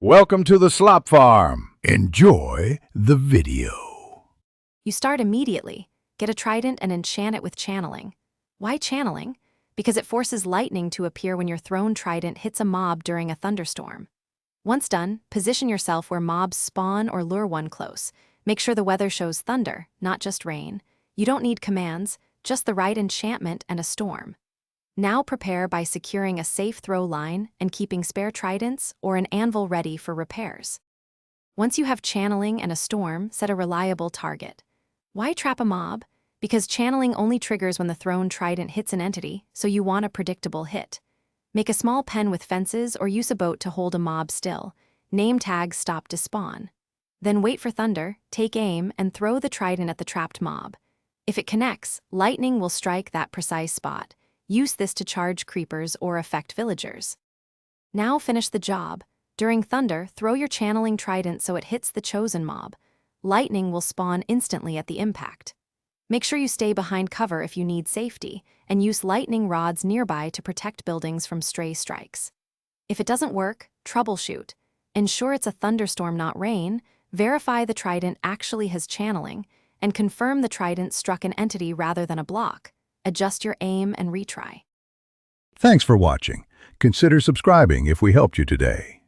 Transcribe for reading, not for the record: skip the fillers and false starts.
Welcome to the Slop Farm. Enjoy the video. You start immediately. Get a trident and enchant it with channeling. Why channeling? Because it forces lightning to appear when your thrown trident hits a mob during a thunderstorm. Once done, position yourself where mobs spawn or lure one close. Make sure the weather shows thunder, not just rain. You don't need commands, just the right enchantment and a storm. Now prepare by securing a safe throw line and keeping spare tridents or an anvil ready for repairs. Once you have channeling and a storm, set a reliable target. Why trap a mob? Because channeling only triggers when the thrown trident hits an entity, so you want a predictable hit. Make a small pen with fences or use a boat to hold a mob still. Name tags stop to spawn. Then wait for thunder, take aim, and throw the trident at the trapped mob. If it connects, lightning will strike that precise spot. Use this to charge creepers or affect villagers. Now finish the job. During thunder, throw your channeling trident so it hits the chosen mob. Lightning will spawn instantly at the impact. Make sure you stay behind cover if you need safety, and use lightning rods nearby to protect buildings from stray strikes. If it doesn't work, troubleshoot. Ensure it's a thunderstorm, not rain. Verify the trident actually has channeling, and confirm the trident struck an entity rather than a block. Adjust your aim and retry. Thanks for watching. Consider subscribing if we helped you today.